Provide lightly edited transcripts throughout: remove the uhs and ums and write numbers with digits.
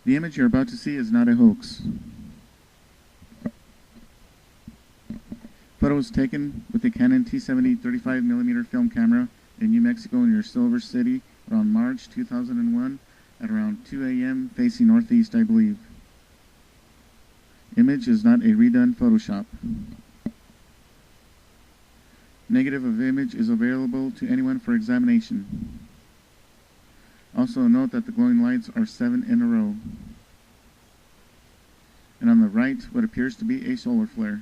The image you're about to see is not a hoax. Photo was taken with a Canon T70 35mm film camera in New Mexico near Silver City around March 2001 at around 2 a.m. facing northeast, I believe. Image is not a redone Photoshop. Negative of image is available to anyone for examination. Also note that the glowing lights are 7 in a row. And on the right, what appears to be a solar flare.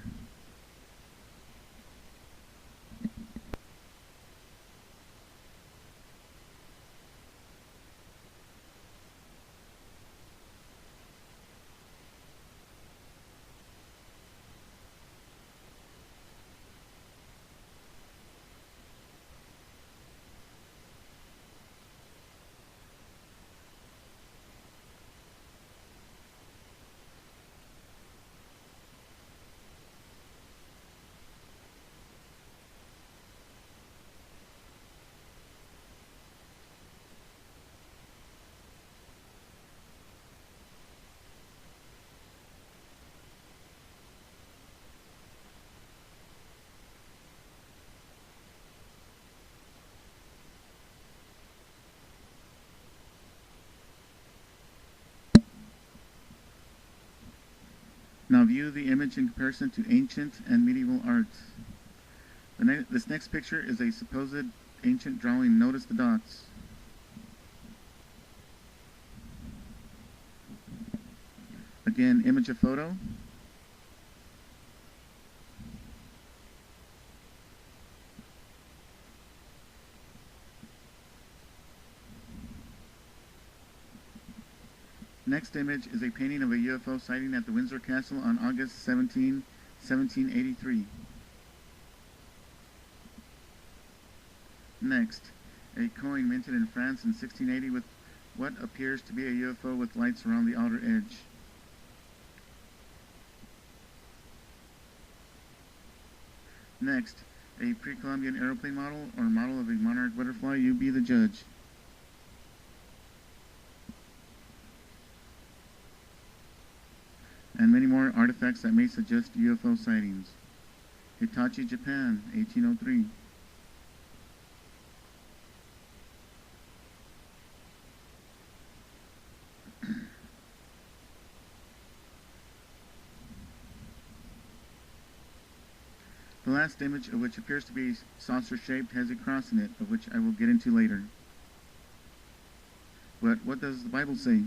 Now view the image in comparison to ancient and medieval art. This next picture is a supposed ancient drawing. Notice the dots. Again, image of photo. Next image is a painting of a UFO sighting at the Windsor Castle on August 17, 1783. Next, a coin minted in France in 1680 with what appears to be a UFO with lights around the outer edge. Next, a pre-Columbian aeroplane model or model of a monarch butterfly. You be the judge. And many more artifacts that may suggest UFO sightings. Hitachi, Japan, 1803. The last image, of which appears to be saucer-shaped, has a cross in it, of which I will get into later. But what does the Bible say?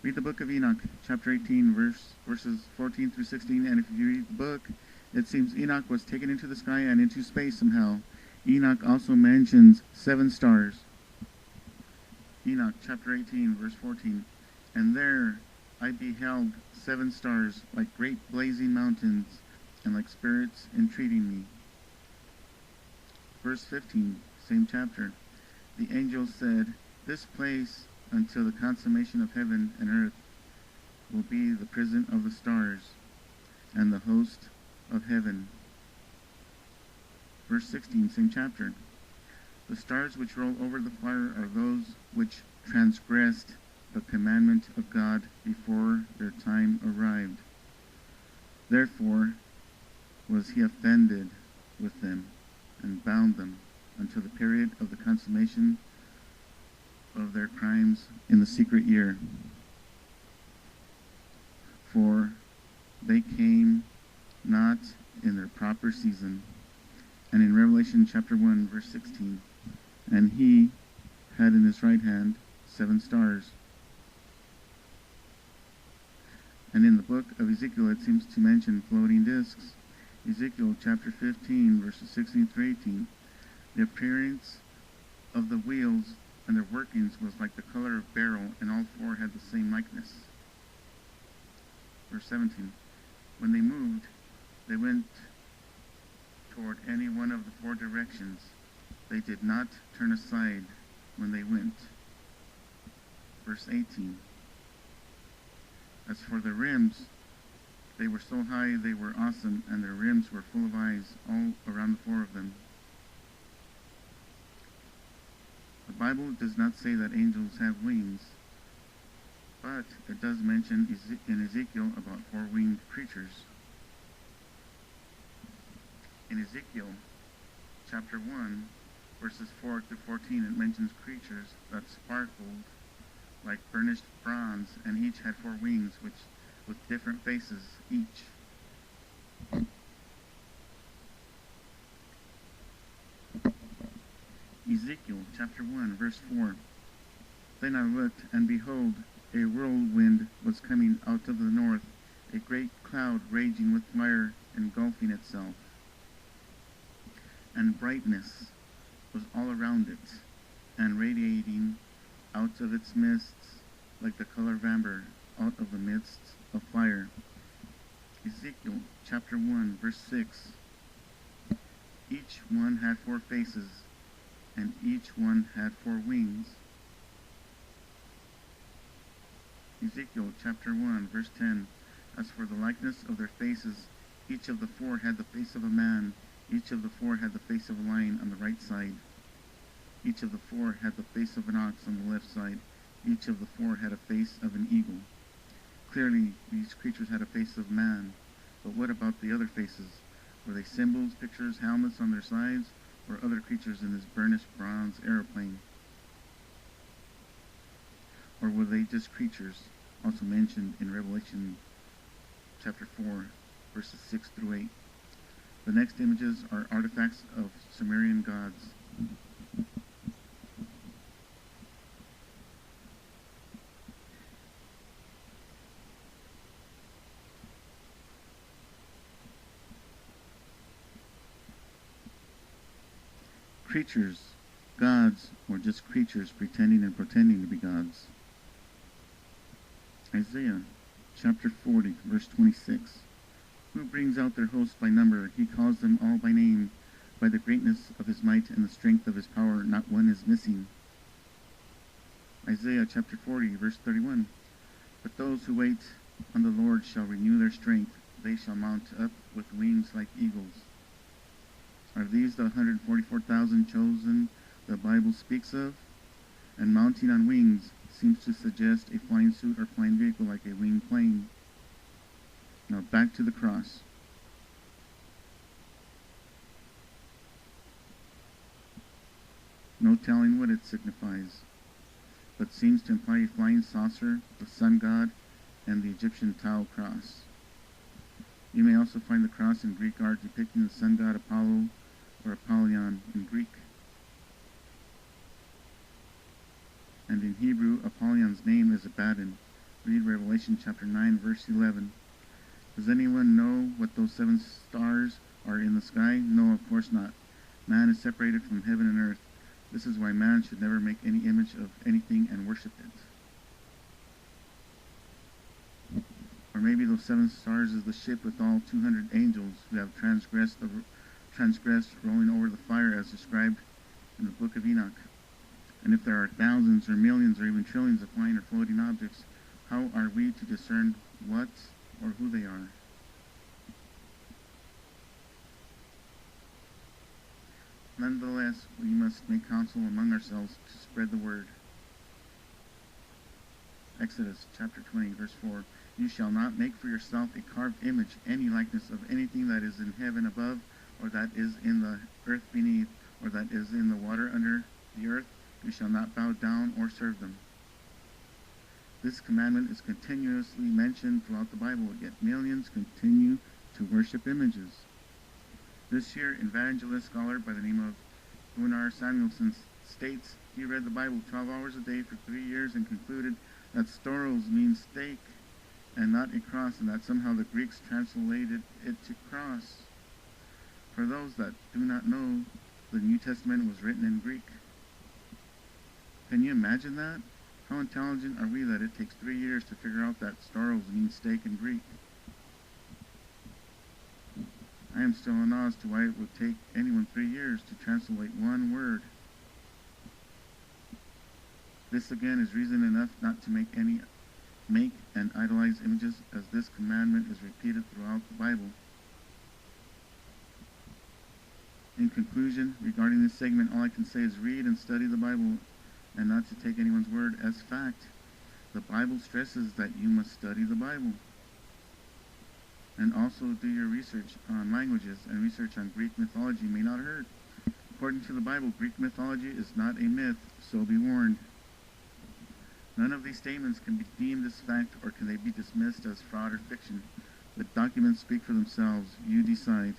Read the book of Enoch, chapter 18, verses 14 through 16, and if you read the book, it seems Enoch was taken into the sky and into space somehow. Enoch also mentions 7 stars. Enoch, chapter 18, verse 14, and there I beheld 7 stars, like great blazing mountains, and like spirits entreating me. Verse 15, same chapter. The angel said, this place until the consummation of heaven and earth will be the prison of the stars and the host of heaven. Verse 16, same chapter. The stars which roll over the fire are those which transgressed the commandment of God before their time arrived. Therefore was he offended with them and bound them until the period of the consummation of their crimes in the secret year. For they came not in their proper season. And in Revelation chapter 1, verse 16, and he had in his right hand 7 stars. And in the book of Ezekiel it seems to mention floating discs. Ezekiel chapter 15, verses 16 through 18. The appearance of the wheels and their workings was like the color of beryl, and all 4 had the same likeness. Verse 17. When they moved, they went toward any one of the 4 directions. They did not turn aside when they went. Verse 18. As for the rims, they were so high they were awesome, and their rims were full of eyes all around the 4 of them. The Bible does not say that angels have wings. But it does mention in Ezekiel about four-winged creatures. In Ezekiel chapter 1, verses 4 to 14, it mentions creatures that sparkled like burnished bronze, and each had four wings, which with different faces each. Ezekiel chapter 1, verse 4. Then I looked, and behold, a whirlwind was coming out of the north, a great cloud raging with fire, engulfing itself. And brightness was all around it, and radiating out of its midst like the color of amber out of the midst of fire. Ezekiel chapter 1, verse 6. Each one had four faces, and each one had four wings. Ezekiel chapter 1, verse 10. As for the likeness of their faces, each of the four had the face of a man, each of the four had the face of a lion on the right side. Each of the four had the face of an ox on the left side. Each of the four had a face of an eagle. Clearly, these creatures had a face of man. But what about the other faces? Were they symbols, pictures, helmets on their sides, or other creatures in this burnished bronze aeroplane? Or were they just creatures, also mentioned in Revelation chapter 4, verses 6 through 8? The next images are artifacts of Sumerian gods. Creatures, gods, or just creatures pretending and pretending to be gods. Isaiah chapter 40, verse 26. Who brings out their host by number? He calls them all by name. By the greatness of his might and the strength of his power, not one is missing. Isaiah chapter 40, verse 31. But those who wait on the Lord shall renew their strength. They shall mount up with wings like eagles. Are these the 144,000 chosen the Bible speaks of? And mounting on wings seems to suggest a flying suit or flying vehicle like a winged plane. Now back to the cross. No telling what it signifies, but seems to imply a flying saucer, the sun god, and the Egyptian Tau cross. You may also find the cross in Greek art depicting the sun god Apollo, or Apollyon in Greek. And in Hebrew, Apollyon's name is Abaddon. Read Revelation chapter 9, verse 11. Does anyone know what those 7 stars are in the sky? No, of course not. Man is separated from heaven and earth. This is why man should never make any image of anything and worship it. Or maybe those 7 stars is the ship with all 200 angels who have transgressed rolling over the fire as described in the book of Enoch. And if there are thousands or millions or even trillions of flying or floating objects, how are we to discern what or who they are? Nonetheless, we must make counsel among ourselves to spread the word. Exodus chapter 20, verse 4. You shall not make for yourself a carved image, any likeness of anything that is in heaven above, or that is in the earth beneath, or that is in the water under the earth. You shall not bow down or serve them. This commandment is continuously mentioned throughout the Bible, yet millions continue to worship images. This year, evangelist scholar by the name of Gunnar Samuelson states he read the Bible 12 hours a day for 3 years and concluded that storos means stake and not a cross, and that somehow the Greeks translated it to cross. For those that do not know, the New Testament was written in Greek. Can you imagine that? How intelligent are we that it takes 3 years to figure out that storos means stake in Greek? I am still in awe as to why it would take anyone 3 years to translate one word. This again is reason enough not to make and idolize images, as this commandment is repeated throughout the Bible. In conclusion, regarding this segment, all I can say is read and study the Bible, and not to take anyone's word as fact. The Bible stresses that you must study the Bible. And also do your research on languages, and research on Greek mythology may not hurt. According to the Bible, Greek mythology is not a myth, so be warned. None of these statements can be deemed as fact, or can they be dismissed as fraud or fiction. The documents speak for themselves. You decide.